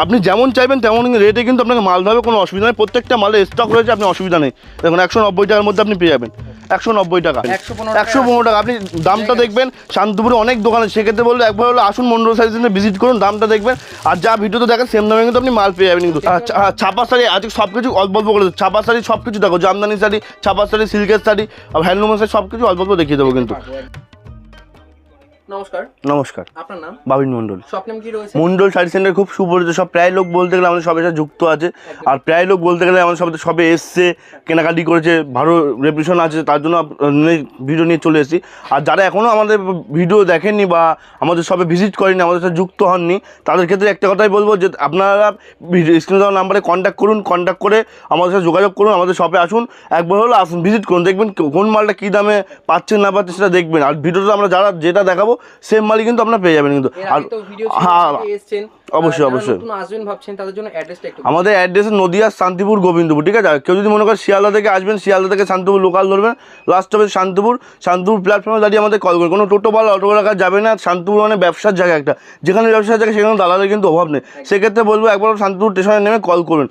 আপনি যেমন চাইবেন তেমন রেটে কিন্তু আপনাকে মাল দেবে, কোনো অসুবিধা নেই। প্রত্যেকটা মালে স্টক রয়েছে, আপনি অসুবিধা নেই। দেখুন 190 টাকার মধ্যে আপনি পেয়ে যাবেন। 190 টাকা, 115 টাকা। আপনি দামটা দেখবেন, শান্তিপুরে অনেক দোকান আছে, সেক্ষেত্রে বললে একবার হলো আসুন মন্ডল শাড়ি সেন্টারে ভিজিট করুন, দামটা দেখবেন। আর যা ভিডিওতে দেখেন সেম দামে কিন্তু আপনি মাল পেয়ে যাবেন কিন্তু। ছাপা শাড়ি আজকে সব কিছু অল্প অল্প করে দেবো। ছাপা শাড়ি সব কিছু দেখো, জামদানি শাড়ি, ছাপা শাড়ি, সিল্কের শাড়ি, আর হ্যান্ডলুমের শাড়ি, সব কিছু অল্প অল্প দেখিয়ে দেবো কিন্তু। নমস্কার। নমস্কার, আপনার নাম? বাবিন মন্ডল। শপ নেম কি রয়েছে? মন্ডল শাড়ি সেন্টার খুব সুপরিচিত, সব প্রায় লোক বলতে গেলে আমাদের সবের সাথে যুক্ত আছে। আর প্রায় লোক বলতে গেলে আমাদের সবে এসছে, কেনাকাটি করেছে, ভালো রেপুটেশন আছে, তার জন্য ভিডিও নিয়ে চলে এসেছি। আর যারা এখনও আমাদের ভিডিও দেখেননি বা আমাদের সবে ভিজিট করেনি, আমাদের সাথে যুক্ত হননি, তাদের ক্ষেত্রে একটা কথাই বলবো যে আপনারা স্ক্রিনে দেওয়া নাম্বারে কন্ট্যাক্ট করুন, কন্ট্যাক্ট করে আমাদের সাথে যোগাযোগ করুন, আমাদের শপে আসুন, একবার হলো আসুন, ভিজিট করুন, দেখবেন কোন মালটা কী দামে পাচ্ছেন না পাচ্ছেন সেটা দেখবেন। আর ভিডিওটা আমরা যারা যেটা দেখাবো সেম মালই কিন্তু আপনারা পেয়ে যাবেন কিন্তু। আর হ্যাঁ, অবশ্যই অবশ্যই আমাদের অ্যাড্রেস নদিয়া শান্তিপুর গোবিন্দপুর, ঠিক আছে। কেউ যদি মনে করেন শিয়ালদা থেকে আসবেন, শিয়ালদা থেকে শান্তিপুর লোকাল ধরবেন, লাস্ট হবে শান্তিপুর প্ল্যাটফর্মে দাঁড়িয়ে আমাদের কল করবেন। কোনো টোটো বা অটোওয়ালা কাজ যাবে না। শান্তিপুর মানে ব্যবসার জায়গা একটা, যেখানে ব্যবসার জায়গা সেখানে দালালের কিন্তু অভাব নেই। সেক্ষেত্রে বলবো একবার শান্তিপুর স্টেশনে নেমে কল করুন,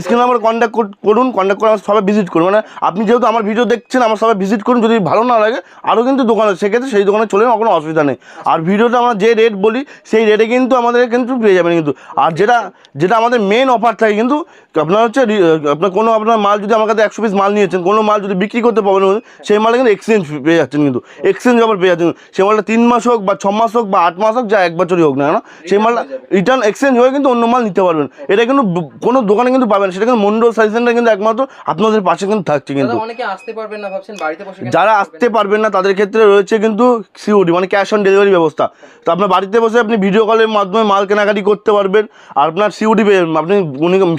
স্ক্রিন নাম্বার কন্ট্যাক্ট করুন, কন্ট্যাক্ট করে সবাই ভিজিট করুন। মানে আপনি যেহেতু আমার ভিডিও দেখছেন, আমার সবাই ভিজিট করুন। যদি ভালো না লাগে আরও কিন্তু দোকান আছে, সেক্ষেত্রে সেই দোকানে চলে কোনো অসুবিধা নেই। আর ভিডিওটা আমরা যে রেট বলি সেই রেটে কিন্তু আমাদের কিন্তু পেয়ে যাবেন কিন্তু। আর যেটা আমাদের মেন অফার থাকে কিন্তু, আপনার হচ্ছে আপনার কোনো আপনার মাল যদি আমার কাছে 100 পিস মাল নিয়েছেন, কোনো মাল যদি বিক্রি করতে পারবেন, সেই মালে কিন্তু এক্সচেঞ্জ পেয়ে যাচ্ছেন কিন্তু। এক্সচেঞ্জ অফার পেয়ে যাচ্ছেন। সেই মালটা 3 মাস হোক বা 6 মাস হোক বা 8 মাস হোক, যা 1 বছরই হোক না, সেই মালটা রিটার্ন এক্সচেঞ্জ হয়ে কিন্তু অন্য মাল নিতে পারবেন। এটা কিন্তু কোনো দোকানে কিন্তু পাবেন, সেটা কিন্তু মন্ডল শাড়ি সেন্টার কিন্তু একমাত্র আপনাদের পাশে কিন্তু থাকছে কিন্তু। যারা আসতে পারবেন না তাদের ক্ষেত্রে রয়েছে কিন্তু সিওডি মানে ক্যাশ অন ডেলিভারি ব্যবস্থা। তো আপনার বাড়িতে বসে আপনি ভিডিও কলের মাধ্যমে মাল কেনাকাটি করতে পারবেন। আর আপনার সিওডি আপনি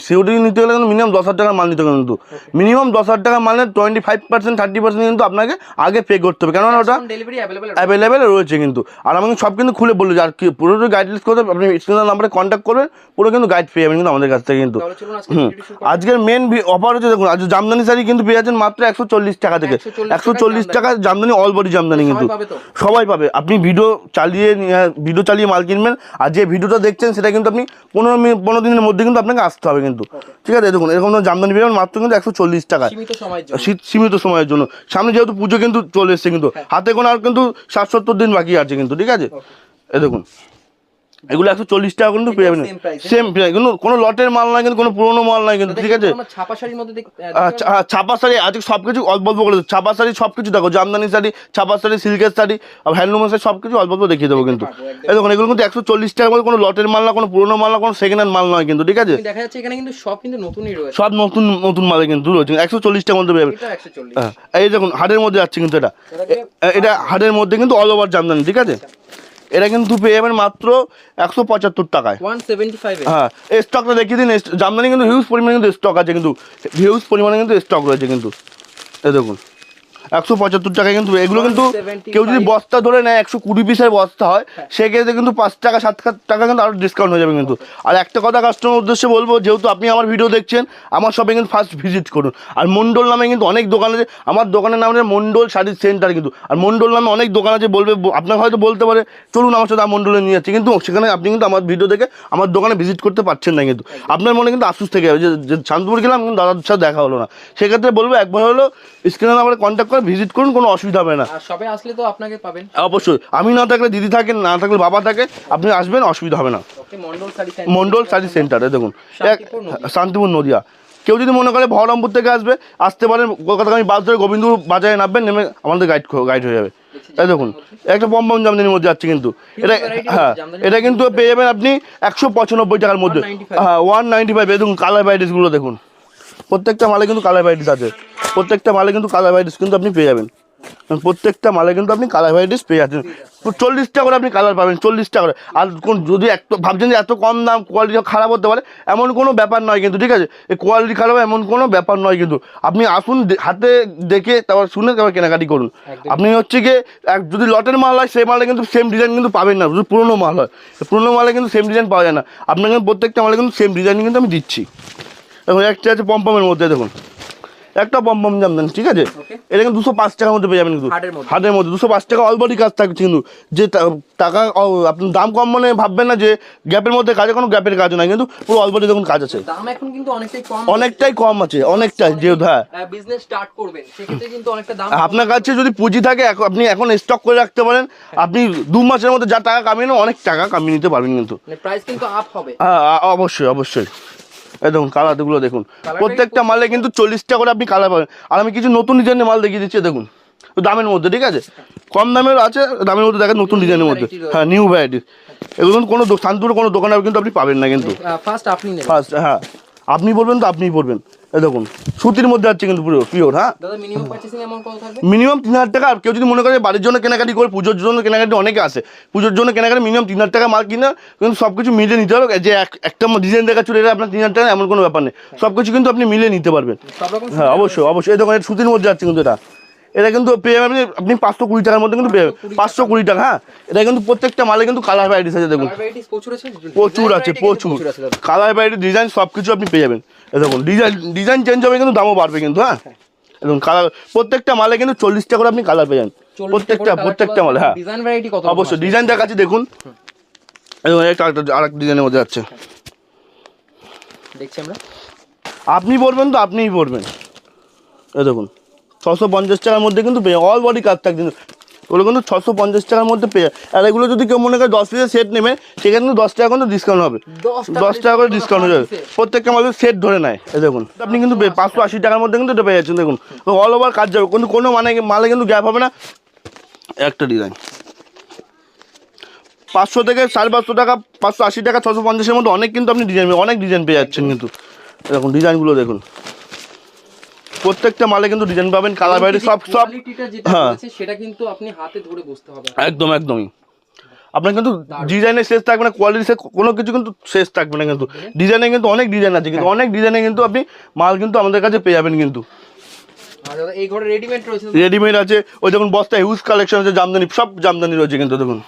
সিওডি নিতে গেলে কিন্তু মিনিমাম 10,000 টাকার মাল নিতে হবে কিন্তু। মিনিমাম 10,000 টাকার মালে 25% 30% কিন্তু আপনাকে আগে পে করতে হবে, কেননা ওটা অ্যাভেলেবেল রয়েছে কিন্তু। আর আমি সব কিন্তু খুলে বললো যে আর কি পুরো গাইডলাইন্স করতে আপনি স্ক্রিনের নাম্বারে কন্ট্যাক্ট করবেন, পুরো কিন্তু গাইড পেয়ে যাবেন কিন্তু আমাদের কাছ থেকে কিন্তু। আজকের মেন অফার হচ্ছে দেখুন, আজ জামদানি শাড়ি কিন্তু পেয়ে যাচ্ছেন মাত্র 140 টাকা থেকে। 140 টাকা জামদানি, অল বডি জামদানি কিন্তু সবাই পাবে। আপনি ভিডিও চালিয়ে মাল কিনবেন, আর যে ভিডিওটা দেখছেন সেটা কিন্তু আপনি 15 দিনের মধ্যে কিন্তু আপনাকে আসতে হবে কিন্তু, ঠিক আছে। দেখুন এরকম জামদানি পেয়ে যাবেন মাত্র কিন্তু 140 টাকা, সীমিত সময়ের জন্য। সামনে যেহেতু পুজো কিন্তু চলে এসছে কিন্তু, হাতে কোনো আর কিন্তু 60-70 দিন বাকি আছে কিন্তু, ঠিক আছে। এ দেখুন এগুলো 140 টাকা কিন্তু পেয়ে যাবেন, সেম কিন্তু কোনো লটের মাল নয় কিন্তু, কোনো পুরোনো মাল নয় কিন্তু, ঠিক আছে। ছাপা শাড়ি আজকে সব কিছু অল্প অল্প করে দেবো। ছাপা শাড়ি সব কিছু দেখো, জামদানি শাড়ি, ছাপা শাড়ি, সিল্কের শাড়ি, আর হ্যান্ডলুমের শাড়ি, সব কিছু অল্প অল্প দেখিয়ে দেবো কিন্তু। এই দেখুন এগুলো কিন্তু 140 টাকার মধ্যে, কোনো লটের মাল না, কোনো পুরোনো মাল না, কোনো সেকেন্ড হ্যান্ড মাল নয় কিন্তু, ঠিক আছে। দেখা যাচ্ছে এখানে কিন্তু সব কিন্তু নতুনই রয়েছে, সব নতুন মাল কিন্তু রয়েছে। 140 টাকার মধ্যে পেয়ে যাবেন। এই দেখুন হাটের মধ্যে যাচ্ছে কিন্তু, এটা হাটের মধ্যে কিন্তু অল ওভার জামদানি, ঠিক আছে। এটা কিন্তু পেয়ে যাবেন মাত্র 175 টাকায়। 175। হ্যাঁ, এই স্টকটা দেখিয়ে দিন। জামদানি কিন্তু হিউজ পরিমাণে কিন্তু স্টক আছে কিন্তু, হিউজ পরিমাণে কিন্তু স্টক রয়েছে কিন্তু। এই দেখুন 175 টাকায় কিন্তু এগুলো কিন্তু কেউ যদি বস্তা ধরে নেয়, 120 পিসের বস্তা হয়, সেক্ষেত্রে কিন্তু 5 টাকা 7 টাকা কিন্তু আরও ডিসকাউন্ট হয়ে যাবে কিন্তু। আর একটা কথা কাস্টমার উদ্দেশ্যে বলবো, যেহেতু আপনি আমার ভিডিও দেখছেন, আমার শপে কিন্তু ফার্স্ট ভিজিট করুন। আর মন্ডল নামে কিন্তু অনেক দোকান আছে, আমার দোকানের নাম হচ্ছে মন্ডল শাড়ি সেন্টার কিন্তু। আর মন্ডল নামে অনেক দোকান আছে, বলবে আপনাকে হয়তো বলতে পারে চলুন আমার সাথে মন্ডলে নিয়ে যাচ্ছে, কিন্তু সেখানে আপনি কিন্তু আমার ভিডিও দেখে আমার দোকানে ভিজিট করতে পারছেন না কিন্তু। আপনার মনে কিন্তু আফসোস থেকে যাবে যে শান্তপুর গেলাম কিন্তু দাদার সাথে দেখা হলো না। সেক্ষেত্রে বলবো একবার হলো স্ক্রিনে নাম্বারে কন্ট্যাক্ট করে ভিজিট করুন, কোনো অসুবিধা হবে না। সবে আসলে তো আপনাকে পাবেন অবশ্যই, আমি না থাকলে দিদি থাকেন, না থাকলে বাবা থাকে, আপনি আসবেন, অসুবিধা হবে না। মন্ডল শাড়ি সেন্টারে দেখুন, শান্তিপুর নদিয়া। কেউ যদি মনে করে বহরমপুর থেকে আসতে পারেন, কলকাতাগামী বাস ধরে গোবিন্দপুর বাজারে নামবেন, নেমে আমাদের গাইড হয়ে যাবে। এই দেখুন একটা পম্পম জামদানির মধ্যে যাচ্ছে কিন্তু, হ্যাঁ এটা কিন্তু পেয়ে যাবেন আপনি 195 টাকার মধ্যে। হ্যাঁ 195। দেখুন কালার ভ্যারাইটিসগুলো দেখুন, প্রত্যেকটা মালে কিন্তু কালার ভ্যারাইটিস আছে, প্রত্যেকটা মালে কিন্তু কালার ভ্যারাইটিস কিন্তু আপনি পেয়ে যাবেন। প্রত্যেকটা মালে কিন্তু আপনি কালার ভ্যারাইটিস পেয়ে যাচ্ছেন। 40 টাকা করে আপনি কালার পাবেন, 40 টাকা করে। আর যদি ভাবছেন যে এত কম দাম, কোয়ালিটি খারাপ হতে পারে, এমন কোনো ব্যাপার নয় কিন্তু, ঠিক আছে। এই কোয়ালিটি খারাপ এমন কোনো ব্যাপার নয় কিন্তু। আপনি আসুন, হাতে দেখে তারপর শুনে তারপর কেনাকাটি করুন। আপনি হচ্ছে গিয়ে যদি লটের মাল হয়, সেই মালে কিন্তু সেম ডিজাইন কিন্তু পাবেন না। যদি পুরোনো মাল হয়, পুরোনো মালে কিন্তু সেম ডিজাইন পাওয়া যায় না। আপনার কিন্তু প্রত্যেকটা মালে কিন্তু সেম ডিজাইন কিন্তু আমি দিচ্ছি। দেখুন একটা আছে পম্পমের মধ্যে, দেখুন একটা পম্পম জামদানি, ঠিক আছে? Okay. এটা কিন্তু 205 টাকার মধ্যে পেয়ে যাবেন কিন্তু, হাটের মধ্যে। হাটের মধ্যে 205 টাকা অল বডি কাজ থাকছে কিন্তু। যে টাকা আপনি দাম কম মানে ভাববেন না যে গ্যাপের মধ্যে কাজে, কোনো গ্যাপের কাজ নাই, কিন্তু পুরো অল বডি দেখুন কাজ আছে, দাম এখন কিন্তু অনেকটাই কম, অনেকটাই কম আছে, অনেকটাই। যেহেতু হ্যাঁ বিজনেস স্টার্ট করবেন সেক্ষেত্রে কিন্তু অনেকটা দাম আপনার কাছে যদি পুঁজি থাকে আপনি এখন স্টক করে রাখতে পারেন, আপনি 2 মাসের মধ্যে যা টাকা কামিয়ে নেন অনেক টাকা কামিয়ে নিতে পারবেন কিন্তু। মানে প্রাইস কিন্তু আপ হবে। হ্যাঁ অবশ্যই অবশ্যই। এই দেখুন কালারগুলো দেখুন, প্রত্যেকটা মালে কিন্তু 40 টাকা করে আপনি কালার পাবেন। আর আমি কিছু নতুন ডিজাইনের মাল দেখিয়ে দিচ্ছি, দেখুন দামের মধ্যে, ঠিক আছে? কম দামের আছে, দামের মধ্যে দেখেন নতুন ডিজাইনের মধ্যে, হ্যাঁ নিউ ভ্যারাইটির। এগুলো কোনো শান্তিপুর কোনো দোকানে কিন্তু আপনি পাবেন না কিন্তু। ফার্স্ট আপনি নেবেন, ফার্স্ট হ্যাঁ আপনি বলবেন তো আপনিই পড়বেন। এই দেখুন সুতির মধ্যে আছে কিন্তু পুরো পিওর। হ্যাঁ দাদা মিনিমাম পারচেসিং অ্যামাউন্ট কত থাকবে? মিনিমাম 3000 টাকা। আর কেউ যদি মনে করে বাড়ির জন্য কেনাকাটি করে, পুজোর জন্য কেনাকাটি অনেকে আসে, পুজোর জন্য কেনাকাটি মিনিমাম 3000 টাকা মাল কিনা, কিন্তু সব কিছু মিলে নিতে হবে। যে একটা ডিজাইন দেখাচ্ছিল এটা আপনার 3000 টাকা এমন কোনো ব্যাপার নেই, সব কিছু কিন্তু আপনি মিলে নিতে পারবেন। সব রকম হ্যাঁ অবশ্যই অবশ্যই। এই দেখুন এটা সুতির মধ্যে আছে কিন্তু, এটা কিন্তু পেয়ে যাবেন আপনি 520 টাকার মধ্যে কিন্তু পেয়ে যাবেন, 520 টাকা। হ্যাঁ এটা কিন্তু প্রত্যেকটা মালে কিন্তু কালার ভ্যারাইটিস আছে, দেখুন ভ্যারাইটিস প্রচুর আছে, প্রচুর আছে, প্রচুর কালার ভ্যারাইটি, ডিজাইন সব কিছু আপনি পেয়ে যাবেন। এই দেখুন ডিজাইন চেঞ্জ হবে কিন্তু দামও বাড়বে কিন্তু। হ্যাঁ এবং কালার প্রত্যেকটা মালে কিন্তু 40 টাকা করে আপনি কালার পেয়ে যান, প্রত্যেকটা মালে। হ্যাঁ ডিজাইন ভ্যারাইটি কত? অবশ্যই ডিজাইন দেখাচ্ছি দেখুন, আরেকটা ডিজাইনের মধ্যে যাচ্ছে, দেখছি আমরা। আপনি পড়বেন তো আপনিই পড়বেন। এই দেখুন 650 টাকার মধ্যে কিন্তু পেয়ে অল বডি কাজ থাকছে কিন্তু, ওগুলো কিন্তু 650 টাকার মধ্যে পেয়ে। আর এগুলো যদি কেউ মনে করে 10 পিসের সেট নেবে সেখানে কিন্তু 10 টাকা কিন্তু ডিসকাউন্ট হবে, 10 টাকা করে ডিসকাউন্ট হয়ে যাবে প্রত্যেকটা মালের সেট ধরে নেয়। এই দেখুন আপনি কিন্তু 580 টাকার মধ্যে কিন্তু এটা পেয়ে যাচ্ছেন। দেখুন অল ওভার কাজ যাবে, কিন্তু কোনো মালে কিন্তু গ্যাপ হবে না। একটা ডিজাইন 500 থেকে 550 টাকা, 580 টাকা, 650-এর মধ্যে অনেক কিন্তু আপনি অনেক ডিজাইন পেয়ে যাচ্ছেন কিন্তু। দেখুন ডিজাইনগুলো দেখুন, প্রত্যেকটা মালে কিন্তু ডিজাইন পাবেন, কালার ভ্যারাইটি সব। কোয়ালিটিটা যেটা হ্যাঁ আছে সেটা কিন্তু আপনি হাতে ধরে বুঝতে হবে। একদমই আপনার কিন্তু ডিজাইনের শেষ থাকবে না, কোয়ালিটি কোনো কিছু কিন্তু শেষ থাকবে না কিন্তু। ডিজাইনে কিন্তু অনেক ডিজাইন আছে কিন্তু, অনেক ডিজাইনে কিন্তু আপনি মাল কিন্তু আমাদের কাছে পেয়ে যাবেন কিন্তু। আর দাদা এই ঘরে রেডিমেড রয়েছে, রেডিমেড আছে, ওই দেখুন বস্তা হিউজ কালেকশন আছে, জামদানি সব জামদানি রয়েছে কিন্তু। দেখুন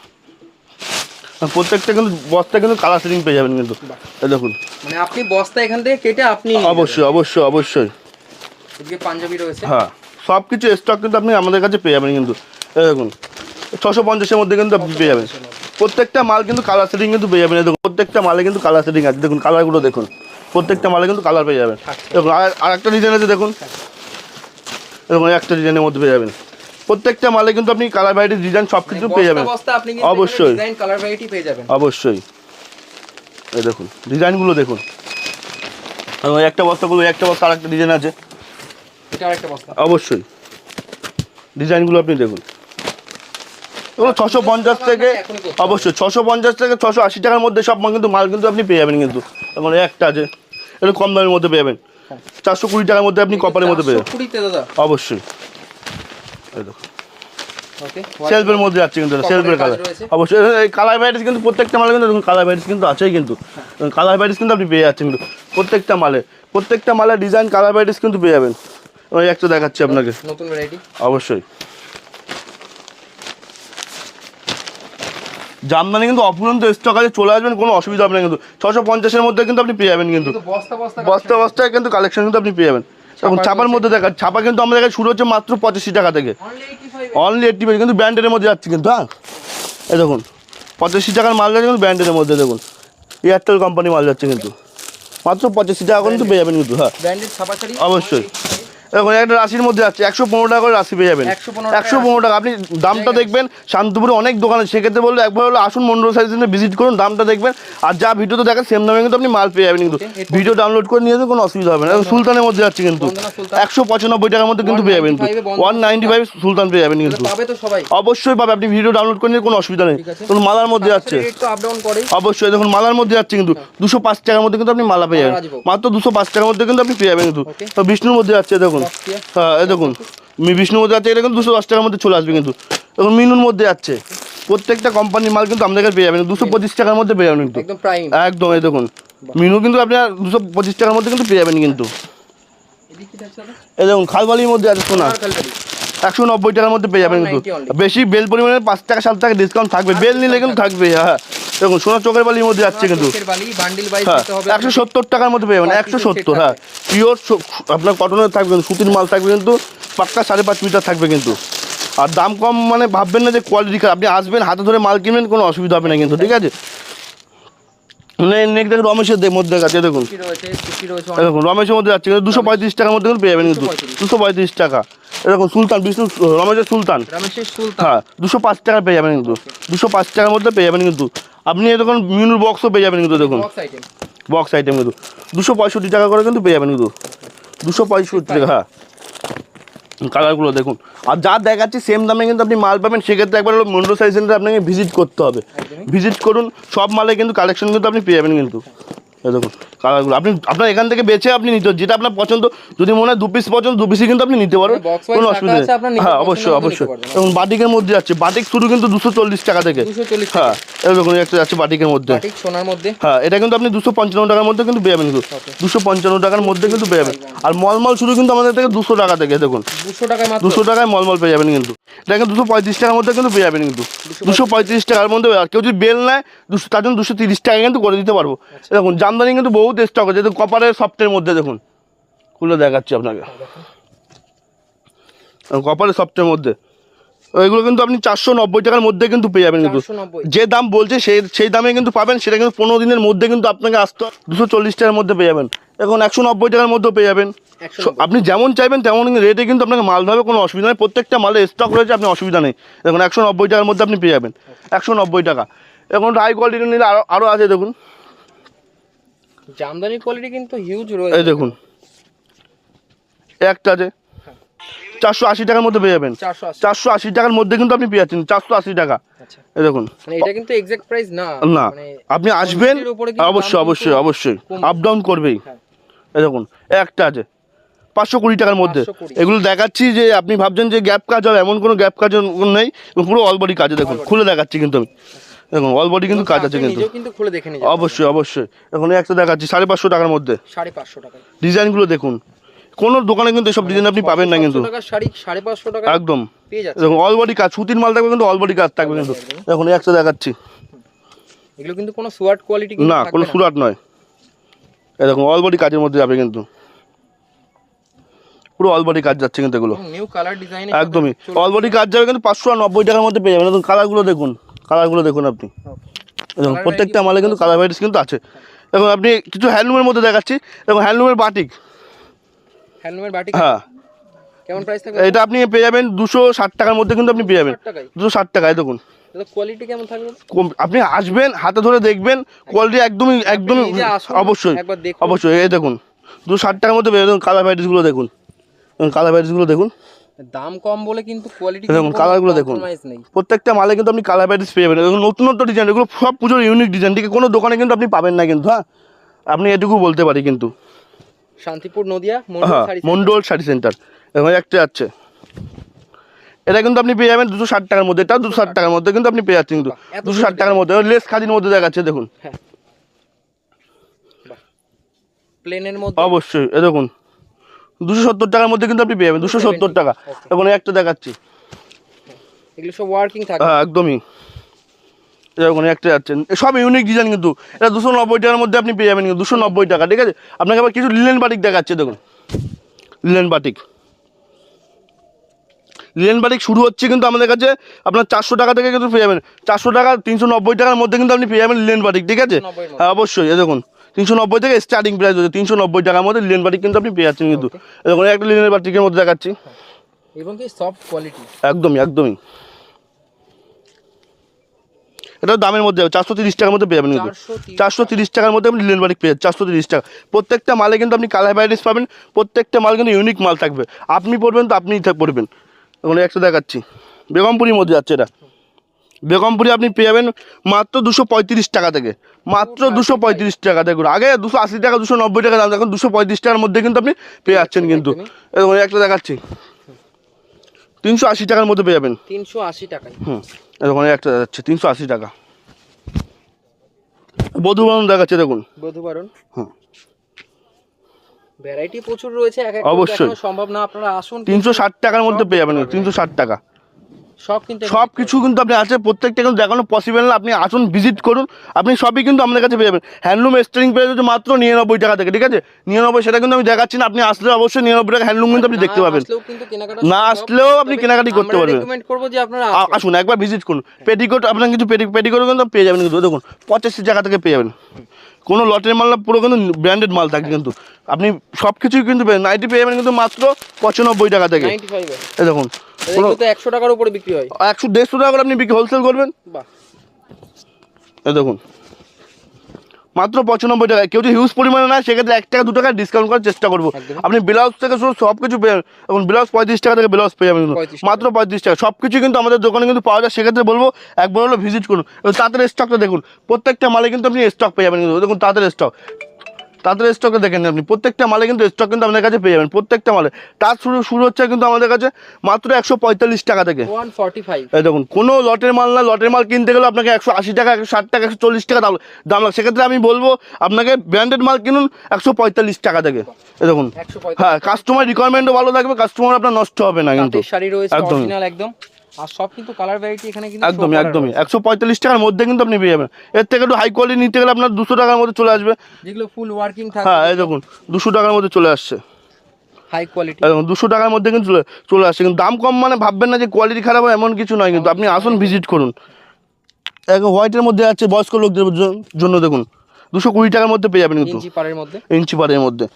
প্রত্যেকটা কিন্তু বস্তা কিন্তু কালার সেটিং পেয়ে যাবেন কিন্তু। দেখুন মানে আপনি বস্তা এখান থেকে কেটে আপনি অবশ্যই অবশ্যই অবশ্যই। এদিকে পাঞ্জাবি রয়েছে, হ্যাঁ সব কিছু স্টক কিন্তু আপনি আমাদের কাছে পেয়ে যাবেন কিন্তু। এই দেখুন 650-এর মধ্যে কিন্তু আপনি পেয়ে যাবেন, প্রত্যেকটা মাল কিন্তু কালার সেটিং কিন্তু পেয়ে যাবেন। দেখুন প্রত্যেকটা মালে কিন্তু কালার সেটিং আছে, দেখুন কালারগুলো দেখুন, প্রত্যেকটা মালে কিন্তু কালার পেয়ে যাবেন। দেখুন আর একটা ডিজাইন আছে, দেখুন দেখুন একটা ডিজাইনের মধ্যে পেয়ে যাবেন, প্রত্যেকটা মালে কিন্তু আপনি কালার ভ্যারাইটি ডিজাইন সব কিছু পেয়ে যাবেন অবশ্যই ডিজাইন কালার ভ্যারাইটি পেয়ে যাবেন অবশ্যই। এই দেখুন ডিজাইনগুলো দেখুন, একটা বস্তাগুলো একটা বস্তা আর একটা ডিজাইন আছে, এটা আরেকটা বস্তা অবশ্যই। ডিজাইনগুলো আপনি দেখুন, এগুলো 650 থেকে অবশ্যই 650 থেকে 680 টাকার মধ্যে সব কিন্তু মাল কিন্তু আপনি পেয়ে যাবেন কিন্তু। এখন একটা আছে এটা কম দামের মধ্যে পেয়ে যাবেন, 420 টাকার মধ্যে আপনি কপারের মধ্যে পেয়ে যাবেন অবশ্যই। এই দেখুন ওকে সেলফের মধ্যে যাচ্ছে কিন্তু, সেলফের কালার অবশ্যই। এই কালার ভ্যারাইটিস কিন্তু প্রত্যেকটা মালে কিন্তু দেখুন কালার ভ্যারাইটিস কিন্তু আছেই কিন্তু, কালার ভ্যারাইটিস কিন্তু আপনি পেয়ে যাচ্ছেন কিন্তু প্রত্যেকটা মালে ডিজাইন কালার ভ্যারাইটিস কিন্তু পেয়ে যাবেন। ওই একটা দেখাচ্ছি আপনাকে নতুন ভ্যারাইটি অবশ্যই। জামদানি কিন্তু অফুরন্ত স্টক আছে, চলে আসবেন কোনো অসুবিধা হবে না কিন্তু। 650-এর মধ্যে কিন্তু আপনি পেয়ে যাবেন কিন্তু, বস্তায় কিন্তু কালেকশন কিন্তু আপনি পেয়ে যাবেন। এখন ছাপার মধ্যে দেখা ছাপা কিন্তু আমাদের কাছে শুরু হচ্ছে মাত্র 85 টাকা থেকে, অনলি 85 কিন্তু ব্র্যান্ডের মধ্যে যাচ্ছে কিন্তু। হ্যাঁ এই দেখুন 85 টাকার মাল যাচ্ছে কিন্তু ব্র্যান্ডের মধ্যে, দেখুন এয়ারটেল কোম্পানি মাল যাচ্ছে কিন্তু মাত্র 85 টাকা কিন্তু পেয়ে যাবেন কিন্তু। হ্যাঁ অবশ্যই। দেখুন একটা রাশির মধ্যে আছে 115 টাকা করে রাশি পেয়ে যাবেন, 115 টাকা। আপনি দামটা দেখবেন, শান্তিপুরে অনেক দোকান আছে, সেক্ষেত্রে বললে একবার হলো আসুন মন্ডল সাইজে ভিজিট করুন, দামটা দেখবেন। আর যা ভিডিওতে দেখেন সেম দামে কিন্তু আপনি মাল পেয়ে যাবেন কিন্তু, ভিডিও ডাউনলোড করে নিয়ে যাবেন কোনো অসুবিধা হবে না। সুলতানের মধ্যে যাচ্ছে কিন্তু 195 টাকার মধ্যে কিন্তু পেয়ে যাবেন কিন্তু, 195 সুলতান পেয়ে যাবেন কিন্তু, অবশ্যই পাবে। আপনি ভিডিও ডাউনলোড করে নিয়ে কোনো অসুবিধা নেই। দেখুন মালার মধ্যে যাচ্ছে অবশ্যই, দেখুন মালার মধ্যে যাচ্ছে কিন্তু 205 টাকার মধ্যে কিন্তু আপনি মালা পেয়ে যাবেন, মাত্র 205 টাকার মধ্যে কিন্তু আপনি পেয়ে যাবেন কিন্তু। তো বিষ্ণুর মধ্যে যাচ্ছে দেখুন, হ্যাঁ এই দেখুন বিষ্ণুর মধ্যে আছে, এটা কিন্তু 210 টাকার মধ্যে চলে আসবে কিন্তু। এখন মিনুর মধ্যে যাচ্ছে, প্রত্যেকটা কোম্পানির মাল কিন্তু আমাদের কাছে পেয়ে যাবেন 225 টাকার মধ্যে পেয়ে যাবেন কিন্তু একদম। এই দেখুন মিনু কিন্তু আপনার 225 টাকার মধ্যে কিন্তু পেয়ে যাবেন কিন্তু। এই দেখুন খালবালির মধ্যে আছে সোনা, 190 টাকার মধ্যে পেয়ে যাবেন কিন্তু। বেশি বেল পরিমাণে 5 টাকা 7 টাকা ডিসকাউন্ট থাকবে, বেল নিলে কিন্তু থাকবে। হ্যাঁ দেখুন সোনার চোখের বালির মধ্যে যাচ্ছে কিন্তু চোখের বালি বান্ডিল ওয়াইজ হ্যাঁ দিতে হবে 170 টাকার মধ্যে পেয়ে যাবেন, 170। হ্যাঁ পিওর আপনার কটনের থাকবে, সুতির মাল থাকবে কিন্তু, পাক্কা 5.5 মিটার থাকবে কিন্তু। আর দাম কম মানে ভাববেন না যে কোয়ালিটি খারাপ, আপনি আসবেন হাতে ধরে মাল কিনবেন, কোনো অসুবিধা হবে না কিন্তু, ঠিক আছে। নেক দেখুন রমেশের মধ্যে আছে, দেখুন সুতি রয়েছে, সুতি রয়েছে দেখুন রমেশের মধ্যে যাচ্ছে কিন্তু 235 টাকার মধ্যে কিন্তু পেয়ে যাবেন কিন্তু, 235 টাকা। এরকম সুলতান বিষ্ণু রমেশের সুলতান, রমেশের সুলতান, হ্যাঁ 205 টাকা পেয়ে যাবেন কিন্তু, 205 টাকার মধ্যে পেয়ে যাবেন কিন্তু। আপনি এরকম মিনুর বক্সও পেয়ে যাবেন কিন্তু, দেখুন বক্স আইটেম, বক্স আইটেম কিন্তু 265 টাকা করে কিন্তু পেয়ে যাবেন কিন্তু, 265 টাকা। হ্যাঁ কালারগুলো দেখুন, আর যা দেখাচ্ছি সেম দামে কিন্তু আপনি মাল পাবেন। সেক্ষেত্রে একবার হলো মন্ডল সাইজ সেন্টারে আপনাকে ভিজিট করতে হবে, ভিজিট করুন, সব মালে কিন্তু কালেকশন কিন্তু আপনি পেয়ে যাবেন কিন্তু। এই দেখুন কালারগুলো আপনি আপনার এখান থেকে বেছে আপনি নিতে, যেটা আপনার পছন্দ, যদি মনে হয় 2 পিস পছন্দ 2 পিসই কিন্তু আপনি নিতে পারবেন, box wise কোনো রাখা অসুবিধা আছে, আপনার নেই। নিজের হ্যাঁ পছন্দ অবশ্যই মতো অবশ্যই। নিতে পারবেন। এবং বাটিকের মধ্যে যাচ্ছে, বাটিক শুরু কিন্তু 240 টাকা থেকে। 240 হ্যাঁ এই দেখুন একটা যাচ্ছে বাটিকের মধ্যে, বাটিক সোনার মধ্যে, হ্যাঁ এটা কিন্তু আপনি 255 টাকার মধ্যে কিন্তু পেয়ে যাবেন কিন্তু, 255 টাকার মধ্যে কিন্তু পেয়ে যাবেন। আর মলমল শুরু কিন্তু আমাদের থেকে 200 টাকা থেকে, দেখুন 200 টাকায় মাত্র, 200 টাকায় মলমল পেয়ে যাবেন কিন্তু। এটা কিন্তু 235 টাকার মধ্যে কিন্তু পেয়ে যাবেন কিন্তু, 235 টাকার মধ্যে। আর কেউ যদি বেল নেয় তার জন্য 230 টাকা কিন্তু করে দিতে পারবো। দেখুন জামদানি কিন্তু বহুত স্টক আছে, যেহেতু কপারের সফটের মধ্যে, দেখুন খুলে দেখাচ্ছি আপনাকে, কপারের সফটের মধ্যে ওইগুলো কিন্তু আপনি 490 টাকার মধ্যে কিন্তু পেয়ে যাবেন কিন্তু। 490, যে দাম বলছে সেই দামে কিন্তু পাবেন, সেটা কিন্তু 15 দিনের মধ্যে কিন্তু আপনাকে আসতে 240 টাকার মধ্যে পেয়ে যাবেন। এখন 190 টাকার মধ্যেও পেয়ে যাবেন। 190 আপনি যেমন চাইবেন তেমন রেটে কিন্তু আপনাকে মাল হবে, কোনো অসুবিধা নেই। প্রত্যেকটা মালে স্টক রয়েছে, আপনি অসুবিধা নেই। দেখুন 190 টাকার মধ্যে আপনি পেয়ে যাবেন, 190 টাকা। এখন হাই কোয়ালিটি নিলে আরও আছে, দেখুন জামদানি কোয়ালিটি কিন্তু হিউজ এই রয়েছে। দেখুন একটা আছে 480 টাকার মধ্যে পেয়ে যাবেন, 480, 480 টাকার মধ্যে কিন্তু আপনি পেয়ে যাচ্ছেন, 480 টাকা। আচ্ছা এই দেখুন মানে এটা কিন্তু এক্সাক্ট প্রাইস না, না, মানে আপনি আসবেন quantity র উপরে কিন্তু দাম অবশ্যই অবশ্যই কিন্তু অবশ্যই কমবে। আপ ডাউন করবেই। হ্যাঁ। এই দেখুন একটা আছে 520 টাকার মধ্যে। 520 এগুলো দেখাচ্ছি যে আপনি ভাবছেন যে গ্যাপ কাজ হবে, এমন কোনো গ্যাপ কাজ নেই, পুরো অল বডি কাজে। দেখুন খুলে দেখাচ্ছি কিন্তু আমি, দেখুন অল বডি কিন্তু কাজ আছে আপনি কিন্তু, নিজেও কিন্তু খুলে দেখে নিন, অবশ্যই অবশ্যই। এখন একটা দেখাচ্ছি 550 টাকার মধ্যে, 550 টাকায় ডিজাইনগুলো দেখুন, কোনো দোকানে কিন্তু এসব ডিজাইন আপনি পাবেন না কিন্তু, 500 টাকার শাড়ি 550 টাকা একদম। পেয়ে যাচ্ছে। দেখুন অল বডি কাজ, সুতির মাল থাকবে কিন্তু, অল বডি কাজ থাকবে কিন্তু। এখন একটা দেখাচ্ছি, এগুলো কিন্তু কোনো সোয়াট কোয়ালিটি না কোনো সুরাট নয়, এই দেখুন অল বডি কাজের মধ্যে যাবে কিন্তু, পুরো অল বডি কাজ যাচ্ছে কিন্তু এগুলো, নিউ কালার ডিজাইন একদমই অল বডি কাজ যাবে কিন্তু 590 টাকার মধ্যে পেয়ে যাবেন। দেখুন কালারগুলো দেখুন, কালারগুলো দেখুন আপনি, দেখুন প্রত্যেকটা মালে কিন্তু কালার ভ্যারাইটিস কিন্তু আছে। এখন আপনি কিছু হ্যান্ডলুমের মধ্যে দেখাচ্ছি, এবং হ্যান্ডলুমের বাটিক, হ্যান্ডলুমের বাটিক হ্যাঁ কেমন প্রাইস থাকবে? এটা আপনি পেয়ে যাবেন 260 টাকার মধ্যে কিন্তু আপনি পেয়ে যাবেন, 260 টাকায়? 260 টাকায়। দেখুন এটা কোয়ালিটি কেমন থাকবে? আপনি আসবেন হাতে ধরে দেখবেন, কোয়ালিটি একদমই একদমই নিজে আসুন, অবশ্যই একবার দেখুন। অবশ্যই। এই দেখুন 260 টাকার মধ্যে পেয়ে যাবেন। কালার ভ্যারাইটিসগুলো দেখুন, কালার ভ্যারাইটিসগুলো দেখুন, দাম কম বলে কিন্তু কোয়ালিটি দেখুন কালারগুলো দেখুন, নেই। প্রত্যেকটা মালে কিন্তু আপনি কালার ভ্যারাইটিস পেয়ে যাবেন। দেখুন নতুন নতুন ডিজাইন, এগুলো সব পুজোর ইউনিক ডিজাইন, ঠিক কোনো দোকানে কিন্তু আপনি পাবেন না কিন্তু। হ্যাঁ আপনি এটুকু বলতে পারি কিন্তু। শান্তিপুর নদিয়া হ্যাঁ মন্ডল শাড়ি সেন্টার, এবং একটা আছে, এটা কিন্তু আপনি পেয়ে যাবেন 260 টাকার মধ্যে, এটা 260 টাকার মধ্যে কিন্তু আপনি পেয়ে যাচ্ছেন কিন্তু, 260 টাকার মধ্যে লেস খাদির মধ্যে দেখাচ্ছে। দেখুন প্লেনের মধ্যে অবশ্যই, এ দেখুন 270 টাকার মধ্যে কিন্তু আপনি পেয়ে যাবেন, 270 টাকা। এবং একটা দেখাচ্ছি, এগুলো সব ওয়ার্কিং থাকে, হ্যাঁ একদমই। এরকম একটা যাচ্ছেন, সব ইউনিক ডিজাইন কিন্তু। এটা 290 টাকার মধ্যে আপনি পেয়ে যাবেন কিন্তু, 290 টাকা, ঠিক আছে। আপনাকে আবার কিছু লিলেন বাটিক দেখাচ্ছে, দেখুন লিলেন বাটিক, লিলেন বাটিক শুরু হচ্ছে কিন্তু আমাদের কাছে আপনার 400 টাকা থেকে কিন্তু পেয়ে যাবেন, 400 টাকা 390 টাকার মধ্যে কিন্তু আপনি পেয়ে যাবেন লিলেন বাটিক, ঠিক আছে। হ্যাঁ অবশ্যই, এ দেখুন 390 থেকে স্টার্টিং প্রাইস হচ্ছে, 390 টাকার মধ্যে লিলেন বাটিক কিন্তু আপনি পেয়ে যাচ্ছেন কিন্তু। এরকম একটা লিলেন বাটিকের মধ্যে দেখাচ্ছি, এবং কি সফট কোয়ালিটি, একদমই একদমই। এটা দামের মধ্যে 430 টাকার মধ্যে পেয়ে যাবেন কিন্তু, 430 টাকার মধ্যে আপনি লিলেন বাটিক পেয়ে যাবেন, 430 টাকা। প্রত্যেকটা মালে কিন্তু আপনি কালার ভ্যারাইটিস পাবেন, প্রত্যেকটা মাল কিন্তু ইউনিক মাল থাকবে, আপনি পড়বেন তো আপনিই পড়বেন। এখন একটা দেখাচ্ছি বেগমপুরির মধ্যে যাচ্ছে, এটা বেগমপুরি আপনি পেয়ে যাবেন মাত্র 235 টাকা থেকে, মাত্র 235 টাকা। দেখুন আগে 280 টাকা 290 টাকা দাম, এখন 235 টাকার মধ্যে কিন্তু আপনি পেয়ে যাচ্ছেন কিন্তু। এরকম একটা দেখাচ্ছি 380 টাকার মধ্যে পেয়ে যাবেন, 380 টাকায়। এরকম একটা দেখাচ্ছে 380 টাকা। বধুবারণ দেখাচ্ছে, দেখুন বধুবারণ, ভ্যারাইটি প্রচুর রয়েছে, এক এক অবশ্যই দেখানো সম্ভব না, আপনারা আসুন। 360 টাকার মধ্যে পেয়ে যাবেন, 360 টাকা। সব কিন্তু সব কিছু কিন্তু আপনি আছে, প্রত্যেকটা কিন্তু দেখানো পসিবল না। আপনি আসুন, ভিজিট করুন, আপনি সবই কিন্তু আমাদের কাছে পেয়ে যাবেন। হ্যান্ডলুম স্টারিং পেয়ে যাচ্ছে মাত্র 99 টাকা থেকে, ঠিক আছে? 99, সেটা কিন্তু আমি দেখাচ্ছি না, আপনি আসলে অবশ্যই 99 টাকা হ্যান্ডলুম কিন্তু আপনি দেখতে পাবেন। আসলেও কিন্তু কেনাকাটা না আসলেও আপনি কেনাকাটি করতে পারবেন। রেকমেন্ড করব যে আপনারা আসুন একবার ভিজিট করুন। পেটিকোট আপনার কিছু পেটিকোট কিন্তু পেয়ে যাবেন, কিন্তু দেখুন 85 টাকা থেকে পেয়ে যাবেন। কোনো লটের মাল না, পুরো কিন্তু ব্র্যান্ডেড মাল থাকে কিন্তু। আপনি সব কিছুই কিন্তু নাইটি পেয়ে যাবেন কিন্তু মাত্র 95 টাকা থেকে। 95 এই দেখুন, এগুলো তো 100 টাকার উপরে বিক্রি হয়। 100-150 টাকা করে আপনি বিক্রি হোলসেল করবেন। বাহ, এই দেখুন মাত্র 95 টাকায়। কেউ যদি হিউজ পরিমাণে নেয় সেক্ষেত্রে 1 টাকা 2 টাকা ডিসকাউন্ট করার চেষ্টা করবো। একদমই। আপনি ব্লাউজ থেকে শুরু সব কিছু পেয়ে যাবেন। এখন ব্লাউজ 35 টাকা থেকে ব্লাউজ পেয়ে যাবেন কিন্তু, 35 মাত্র 35 টাকা। সব কিছু কিন্তু আমাদের দোকানে কিন্তু পাওয়া যায়। সেক্ষেত্রে বলবো একবার হলো ভিজিট করুন। এবং তাদের স্টকটা দেখুন, প্রত্যেকটা মালে কিন্তু আপনি স্টক পেয়ে যাবেন কিন্তু। দেখুন তাদের স্টকটা দেখেন আপনি, প্রত্যেকটা মালে কিন্তু স্টক কিন্তু আপনার কাছে পেয়ে যাবেন, প্রত্যেকটা মালে। তার শুরু হচ্ছে কিন্তু আমাদের কাছে মাত্র 145 টাকা থেকে। 145 এই দেখুন, কোনো লটের মাল না, লটের মাল কিনতে গেলে আপনাকে 180 টাকা, 160 টাকা, 140 টাকা দাম লাগে। সেক্ষেত্রে আমি বলবো আপনাকে ব্র্যান্ডেড মাল কিনুন 145 টাকা থেকে। এই দেখুন, 145 হ্যাঁ, কাস্টমার রিকোয়ারমেন্টও ভালো থাকবে, কাস্টমার আপনার নষ্ট হবে না কিন্তু। তাঁতের শাড়ি রয়েছে একদমই। অরিজিনাল একদম। আর সব কিন্তু কালার ভ্যারাইটি এখানে কিন্তু একদমই 145 টাকার মধ্যে কিন্তু আপনি পেয়ে যাবেন। এর থেকে একটু হাই কোয়ালিটি নিতে গেলে আপনার 200 টাকার মধ্যে চলে আসবে। যেগুলো ফুল ওয়ার্কিং থাকে। হ্যাঁ, এই দেখুন 200 টাকার মধ্যে চলে আসছে। হাই কোয়ালিটি একদম 200 টাকার মধ্যে কিন্তু চলে আসছে। কিন্তু দাম কম মানে ভাববেন না যে কোয়ালিটি খারাপ হয়, এমন কিছু নয় কিন্তু। আপনি আসুন, ভিজিট করুন। একদম হোয়াইটের মধ্যে আছে বয়স্ক লোকদের জন্য, দেখুন 220 টাকার মধ্যে পেয়ে যাবেন কিন্তু। ইঞ্চি পাড়ের মধ্যে। ইঞ্চি পাড়ের মধ্যে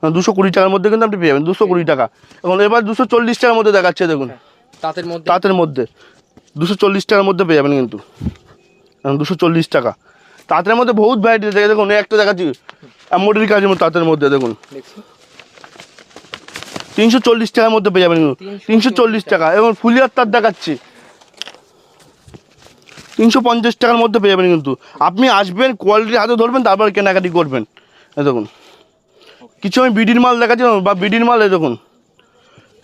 220 টাকার মধ্যে কিন্তু আপনি পেয়ে যাবেন, 220 টাকা। এখন এবার 240 টাকার মধ্যে দেখাচ্ছে, দেখুন তাঁতের মধ্যে 240 টাকার মধ্যে পেয়ে যাবেন কিন্তু। 240 টাকা। তাঁতের মধ্যে বহুত ভ্যারাইটি দেখে, দেখুন এই একটা দেখাচ্ছি এমব্রয়ডারি কাজের মধ্যে তাঁতের মধ্যে, দেখুন দেখছি 340 টাকার মধ্যে পেয়ে যাবেন কিন্তু। 340 টাকা। এবং ফুলিয়ার তার দেখাচ্ছি 350 টাকার মধ্যে পেয়ে যাবেন কিন্তু। আপনি আসবেন, কোয়ালিটি হাতে ধরবেন, তারপর কেনাকাটি করবেন। এই দেখুন কিছু আমি বিডির মাল দেখাচ্ছি বা বিডির মাল, এই দেখুন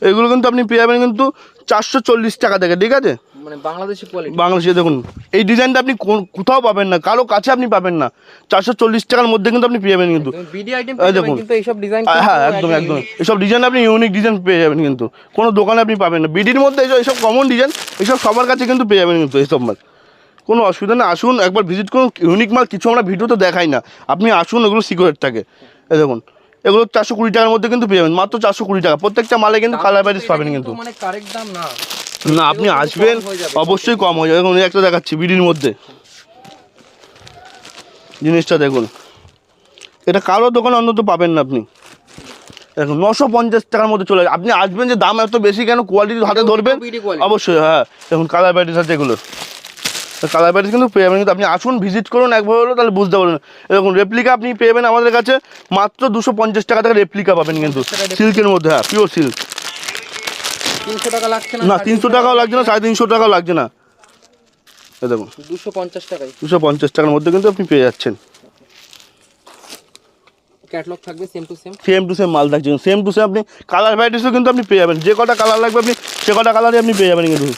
এগুলো কিন্তু আপনি পেয়ে যাবেন কিন্তু 440 টাকা থেকে, ঠিক আছে? মানে বাংলাদেশি কোয়ালিটি। বাংলাদেশে দেখুন এই ডিজাইনটা আপনি কোথাও পাবেন না, কারো কাছে আপনি পাবেন না। 440 টাকার মধ্যে কিন্তু আপনি পেয়ে যাবেন কিন্তু। বিডি আইটেম এই দেখুন, কিন্তু এইসব ডিজাইন হ্যাঁ একদম এসব ডিজাইন আপনি ইউনিক ডিজাইন পেয়ে যাবেন কিন্তু, কোনো দোকানে আপনি পাবেন না। বিডির মধ্যে এইসব কমন ডিজাইন, এইসব সবার কাছে কিন্তু পেয়ে যাবেন কিন্তু এইসব মাল। কোনো অসুবিধা নেই, আসুন একবার ভিজিট করুন। ইউনিক মাল কিছু আমরা ভিডিওতে দেখাই না, আপনি আসুন, এগুলো সিক্রেট থাকে। এই দেখুন এগুলো 420 টাকার মধ্যে কিন্তু পেয়ে যাবেন, মাত্র 420 টাকা। প্রত্যেকটা মালে কিন্তু কালার ভ্যারাইটিস পাবেন কিন্তু। মানে কারেক্ট দাম না, না আপনি আসবেন অবশ্যই কম হয়ে যাবে। দেখুন একটা দেখাচ্ছি বিডির মধ্যে, জিনিসটা দেখুন, এটা কারো দোকানে অন্তত পাবেন না আপনি। দেখুন 950 টাকার মধ্যে চলে যাবে। আপনি আসবেন যে দাম এত বেশি কেন, কোয়ালিটি হাতে ধরবেন অবশ্যই। হ্যাঁ দেখুন কালার ভ্যারাইটিস আছে এগুলো, কালার ভ্যারাইটিস কিন্তু পেয়ে যাবেন কিন্তু। আপনি আসুন, ভিজিট করুন একবার হলো, তাহলে বুঝতে পারবেন। এরকম রেপ্লিকা আপনি পেয়ে আমাদের কাছে মাত্র 250 টাকা থেকে রেপ্লিকা পাবেন কিন্তু, সিল্কের মধ্যে। হ্যাঁ, পিওর সিল্ক। 300 টাকা লাগছে না? না 300 টাকাও লাগছে না, 350 টাকাও লাগছে না। এই দেখুন 250 টাকায় 250 টাকার মধ্যে কিন্তু আপনি পেয়ে যাচ্ছেন। ক্যাটালগ থাকবে সেম টু সেম মাল থাকছে, সেম টু সেম। আপনি কালার ভ্যারাইটিসও কিন্তু আপনি পেয়ে যাবেন, যে কটা কালার লাগবে আপনি সে কটা কালারই আপনি পেয়ে যাবেন কিন্তু।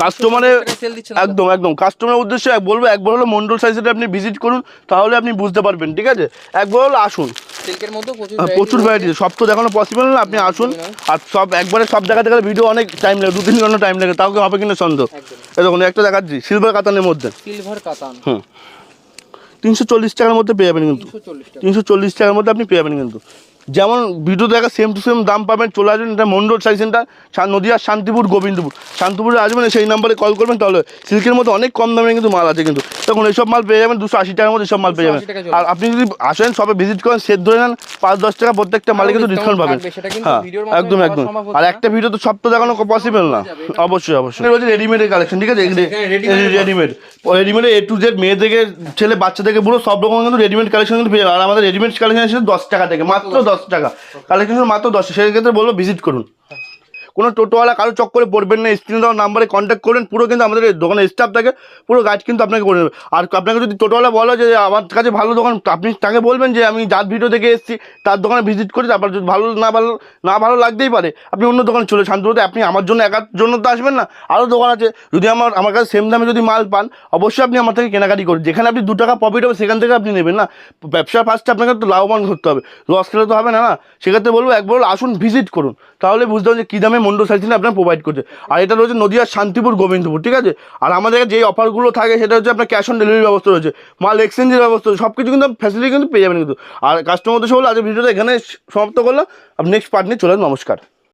কাস্টমারের একদম কাস্টমারের উদ্দেশ্যে বলবো, একবার হলো মন্ডল সাইজে আপনি ভিজিট করুন, তাহলে আপনি বুঝতে পারবেন, ঠিক আছে? একবার হলো আসুন, সিল্কের মধ্যে প্রচুর ভ্যারাইটি, সব তো দেখানো পসিবল না। আপনি আসুন, আর সব একবারে সব দেখাতে গেলে ভিডিও অনেক টাইম লাগে, 2-3 ঘন্টা টাইম লাগে, তাও হবে কিনা সন্দেহ। এই দেখুন একটা দেখাচ্ছি সিলভার কাতানের মধ্যে, 340 টাকার মধ্যে পেয়ে যাবেন কিন্তু। 340 টাকার মধ্যে আপনি পেয়ে যাবেন কিন্তু। যেমন ভিডিও দেখা সেম টু সেম দাম পাবেন। চলে আসবেন, এটা মন্ডল সাই সেন্টার, নদিয়ার শান্তিপুর, গোবিন্দপুর। শান্তিপুরে আসবেন, সেই নাম্বারে কল করবেন, তাহলে সিল্কের মধ্যে অনেক কম দামে কিন্তু মাল আছে কিন্তু। তখন এইসব মাল পেয়ে যাবেন 280 টাকার মধ্যে, সব মাল পেয়ে যাবেন। আর আপনি যদি আসেন, সবে ভিজিট করেন, সেট ধরে নেন, 5-10 টাকা প্রত্যেকটা মালে কিন্তু ডিসকাউন্ট পাবেন। হ্যাঁ একদম। আর একটা ভিডিও তো সব তো দেখানো পসিবল না। অবশ্যই রয়েছে রেডিমেডের কালেকশন, ঠিক আছে? রেডিমেড A to Z, মেয়ে থেকে ছেলে, বাচ্চা থেকে বুড়ো সব রকম কিন্তু রেডিমেড কালেকশন কিন্তু পেয়ে যাবেন। আর আমাদের রেডিমেড কালেকশন এসেছে 10 টাকা থেকে, মাত্র 10 টাকা কালেকশন, মাত্র 10। সেক্ষেত্রে বলবো ভিজিট করুন। কোনো টোটোওয়ালা কারো চক্করে পড়বেন না, স্ক্রিনে দেওয়া নাম্বারে কন্ট্যাক্ট করবেন। পুরো কিন্তু আমাদের দোকানের স্টাফ থাকে, পুরো গাইড কিন্তু আপনাকে করে নেবে। আর আপনাকে যদি টোটোওয়ালা বলো যে আমার কাছে ভালো দোকান, আপনি তাকে বলবেন যে আমি যার ভিডিও দেখে এসেছি তার দোকানে ভিজিট করি, তারপর যদি ভালো লাগতেই পারে, আপনি অন্য দোকানে চলে শান্তিপুরতে। আপনি আমার জন্য একার জন্য তো আসবেন না, আরও দোকান আছে। যদি আমার কাছে সেম দামে যদি মাল পান, অবশ্যই আপনি আমার থেকে কেনাকাটি করুন। যেখানে আপনি 2 টাকা প্রফিট হবে সেখান থেকে আপনি নেবেন না। ব্যবসা ফার্স্টে আপনাকে তো লাভবান করতে হবে, লস খেলে তো হবে না। সেক্ষেত্রে বলবো একবার আসুন, ভিজিট করুন, তাহলে বুঝতে হবে যে কী দামে মন্ডল সাইকেল আপনার প্রোভাইড করছে। আর এটা রয়েছে নদিয়ার শান্তিপুর গোবিন্দপুর, ঠিক আছে। আর আমাদের কাছে যেই অফারগুলো থাকে সেটা হচ্ছে আপনার ক্যাশ অন ডেলিভারি ব্যবস্থা রয়েছে, মাল এক্সচেঞ্জের ব্যবস্থা রয়েছে, সব কিছু কিন্তু ফ্যাসিলিটি কিন্তু পেয়ে যাবেন কিন্তু। আর কাস্টমারদের সব হলো আজ ভিডিওটা এখানে সমাপ্ত করলাম। আপনি নেক্সট পার্ট নিয়ে চলে আসুন। নমস্কার।